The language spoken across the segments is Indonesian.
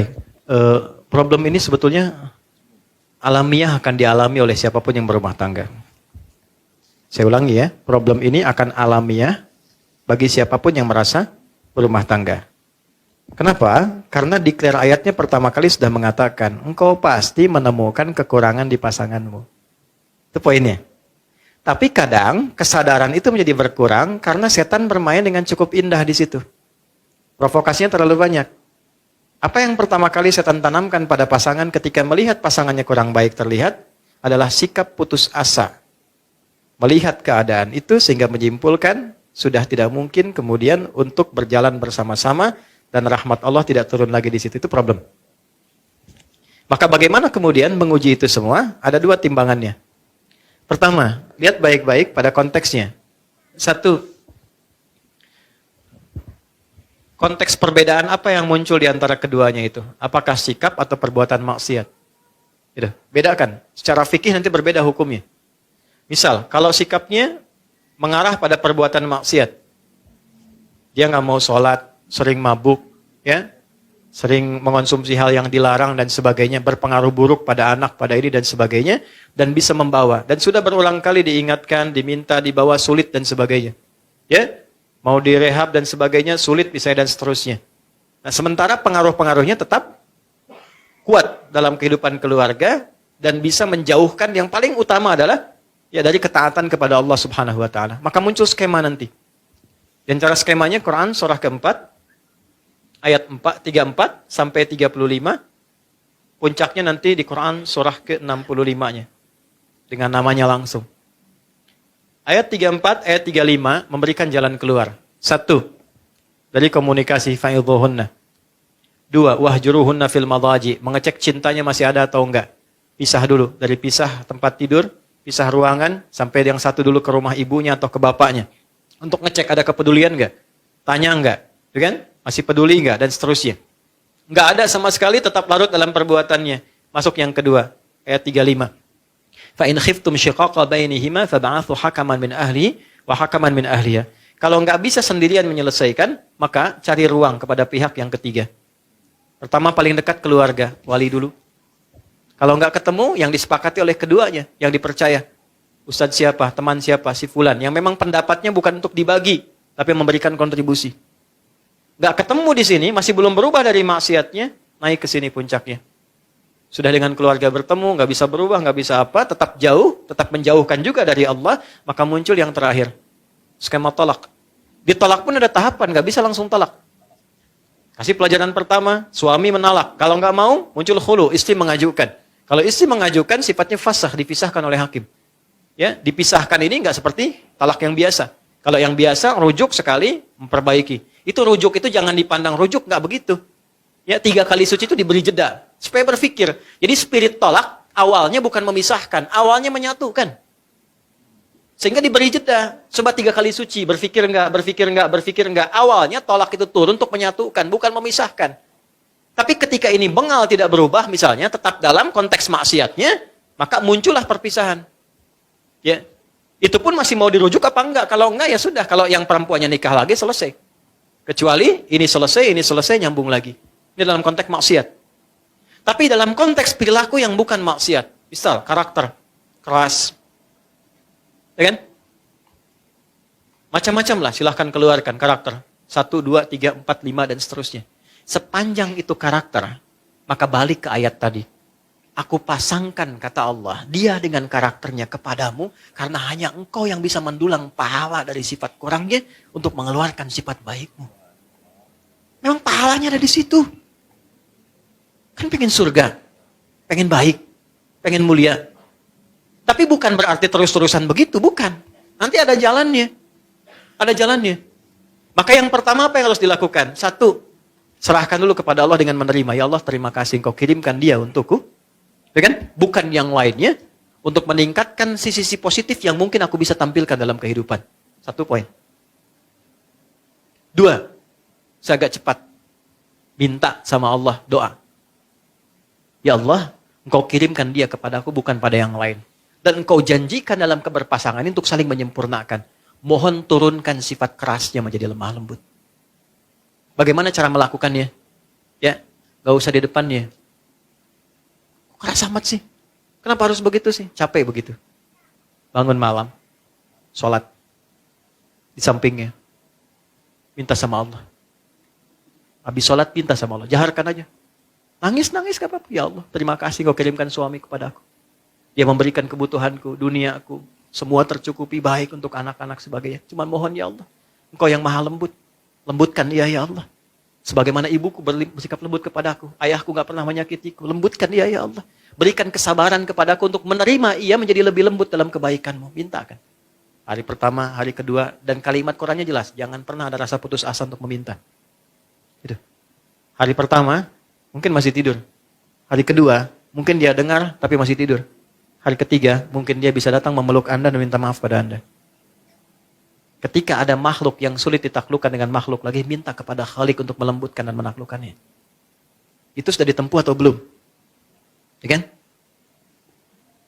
Eh, Problem ini sebetulnya alamiah akan dialami oleh siapapun yang berumah tangga. Saya ulangi ya, problem ini akan alamiah bagi siapapun yang merasa berumah tangga. Kenapa? Karena declare ayatnya pertama kali sudah mengatakan, engkau pasti menemukan kekurangan di pasanganmu. Itu poinnya. Tapi kadang kesadaran itu menjadi berkurang karena setan bermain dengan cukup indah di situ. Provokasinya terlalu banyak. Apa yang pertama kali setan tanamkan pada pasangan ketika melihat pasangannya kurang baik terlihat adalah sikap putus asa. Melihat keadaan itu sehingga menyimpulkan sudah tidak mungkin kemudian untuk berjalan bersama-sama dan rahmat Allah tidak turun lagi di situ. Itu problem. Maka bagaimana kemudian menguji itu semua? Ada dua timbangannya. Pertama, lihat baik-baik pada konteksnya. Satu, konteks perbedaan apa yang muncul di antara keduanya itu? Apakah sikap atau perbuatan maksiat? Gitu. Bedakan. Secara fikih nanti berbeda hukumnya. Misal, kalau sikapnya mengarah pada perbuatan maksiat. Dia nggak mau sholat, sering mabuk, ya, sering mengonsumsi hal yang dilarang dan sebagainya, berpengaruh buruk pada anak, pada ini dan sebagainya, dan bisa membawa. Dan sudah berulang kali diingatkan, diminta, dibawa, sulit dan sebagainya. Ya, mau direhab dan sebagainya, sulit misalnya dan seterusnya. Nah, sementara pengaruh-pengaruhnya tetap kuat dalam kehidupan keluarga dan bisa menjauhkan yang paling utama adalah ya dari ketaatan kepada Allah Subhanahu wa taala. Maka muncul skema nanti. Dan cara skemanya Quran surah keempat ayat 34 sampai 35. Puncaknya nanti di Quran surah ke-65-nya dengan namanya langsung. Ayat 34, ayat 35 memberikan jalan keluar. 1. Dari komunikasi fa'idhuhunna. 2. Wahjuruhunna fil madaji. Mengecek cintanya masih ada atau enggak. Pisah dulu. Dari pisah tempat tidur, pisah ruangan, sampai yang satu dulu ke rumah ibunya atau ke bapaknya. Untuk ngecek ada kepedulian enggak. Tanya enggak. Gitu kan? Masih peduli enggak? Dan seterusnya. Enggak ada sama sekali, tetap larut dalam perbuatannya. Masuk yang kedua. Ayat 35. Fa in khiftum shiqaqa bainihima fab'athu hakaman min ahli wa hakaman min ahliya. Kalau enggak bisa sendirian menyelesaikan, maka cari ruang kepada pihak yang ketiga. Pertama paling dekat keluarga, wali dulu. Kalau enggak ketemu, yang disepakati oleh keduanya, yang dipercaya. Ustadz siapa, teman siapa, si fulan, yang memang pendapatnya bukan untuk dibagi, tapi memberikan kontribusi. Enggak ketemu di sini, masih belum berubah dari maksiatnya, naik ke sini puncaknya. Sudah dengan keluarga bertemu, nggak bisa berubah, nggak bisa apa, tetap jauh, tetap menjauhkan juga dari Allah, maka muncul yang terakhir. Skema tolak. Ditolak pun ada tahapan, nggak bisa langsung tolak. Kasih pelajaran pertama, suami menolak. Kalau nggak mau, muncul khulu, istri mengajukan. Kalau istri mengajukan, sifatnya fasakh, dipisahkan oleh hakim. Ya, dipisahkan ini nggak seperti talak yang biasa. Kalau yang biasa, rujuk sekali, memperbaiki. Itu rujuk itu jangan dipandang rujuk, nggak begitu. Ya, 3 kali suci itu diberi jeda supaya berpikir. Jadi spirit tolak awalnya bukan memisahkan, awalnya menyatukan. Sehingga diberi jeda. Coba 3 kali suci, berpikir enggak, berpikir enggak, berpikir enggak. Awalnya tolak itu turun untuk menyatukan, bukan memisahkan. Tapi ketika ini bengal tidak berubah, misalnya tetap dalam konteks maksiatnya, maka muncullah perpisahan. Ya, itu pun masih mau dirujuk apa enggak? Kalau enggak ya sudah. Kalau yang perempuannya nikah lagi selesai. Kecuali ini selesai nyambung lagi. Ini dalam konteks maksiat. Tapi dalam konteks perilaku yang bukan maksiat. Misal, karakter. Keras. Ya kan? Macam-macam lah, silahkan keluarkan karakter. 1, 2, 3, 4, 5, dan seterusnya. Sepanjang itu karakter, maka balik ke ayat tadi. Aku pasangkan, kata Allah, dia dengan karakternya kepadamu, karena hanya engkau yang bisa mendulang pahala dari sifat kurangnya untuk mengeluarkan sifat baikmu. Memang pahalanya ada di situ. Kan pengen surga, pengen baik, pengen mulia. Tapi bukan berarti terus-terusan begitu, bukan. Nanti ada jalannya. Ada jalannya. Maka yang pertama apa yang harus dilakukan? 1, serahkan dulu kepada Allah dengan menerima. Ya Allah, terima kasih engkau kirimkan dia untukku. Ya kan? Bukan yang lainnya. Untuk meningkatkan sisi-sisi positif yang mungkin aku bisa tampilkan dalam kehidupan. 1 poin. 2, saya agak cepat. Minta sama Allah, doa. Ya Allah, engkau kirimkan dia kepadaku bukan pada yang lain. Dan engkau janjikan dalam keberpasangan ini untuk saling menyempurnakan. Mohon turunkan sifat kerasnya menjadi lemah lembut. Bagaimana cara melakukannya? Ya, Gak usah di depannya. Kok keras amat sih? Kenapa harus begitu sih? Capek begitu. Bangun malam, sholat. Di sampingnya. Minta sama Allah. Habis sholat minta sama Allah. Jaharkan aja. Nangis gak apa-apa. Ya Allah, terima kasih kau kirimkan suami kepada aku. Dia memberikan kebutuhanku, duniaku. Semua tercukupi baik untuk anak-anak sebagainya. Cuman mohon ya Allah. Engkau yang maha lembut. Lembutkan dia ya Allah. Sebagaimana ibuku bersikap lembut kepadaku. Ayahku gak pernah menyakitiku. Lembutkan dia ya Allah. Berikan kesabaran kepadaku untuk menerima ia menjadi lebih lembut dalam kebaikanmu. Minta kan. Hari pertama, hari kedua. Dan kalimat Qurannya jelas. Jangan pernah ada rasa putus asa untuk meminta. Gitu. Hari pertama, mungkin masih tidur. Hari kedua, mungkin dia dengar tapi masih tidur. Hari ketiga, mungkin dia bisa datang memeluk Anda dan minta maaf pada Anda. Ketika ada makhluk yang sulit ditaklukkan dengan makhluk lagi, minta kepada Khalik untuk melembutkan dan menaklukkannya. Itu sudah ditempuh atau belum? Ya kan?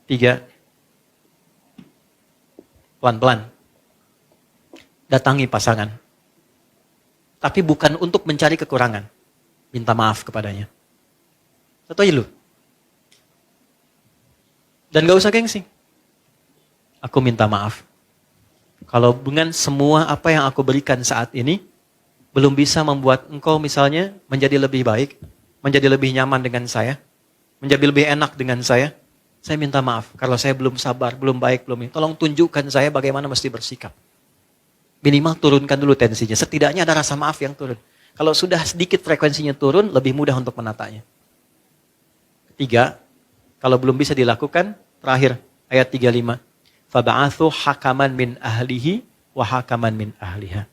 3. Pelan-pelan. Datangi pasangan. Tapi bukan untuk mencari kekurangan. Minta maaf kepadanya. Satu aja lu. Dan gak usah gengsi. Aku minta maaf. Kalau dengan semua apa yang aku berikan saat ini, belum bisa membuat engkau misalnya menjadi lebih baik, menjadi lebih nyaman dengan saya, menjadi lebih enak dengan saya minta maaf. Kalau saya belum sabar, belum baik, belum ini. Tolong tunjukkan saya bagaimana mesti bersikap. Minimal turunkan dulu tensinya. Setidaknya ada rasa maaf yang turun. Kalau sudah sedikit frekuensinya turun, lebih mudah untuk menatanya. 3, kalau belum bisa dilakukan, terakhir ayat 35. Fab'athu hakaman min ahlihi wa hakaman min ahliha.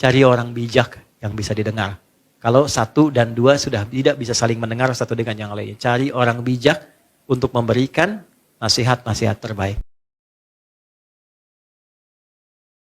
Cari orang bijak yang bisa didengar. Kalau 1 dan 2 sudah tidak bisa saling mendengar satu dengan yang lainnya. Cari orang bijak untuk memberikan nasihat-nasihat terbaik.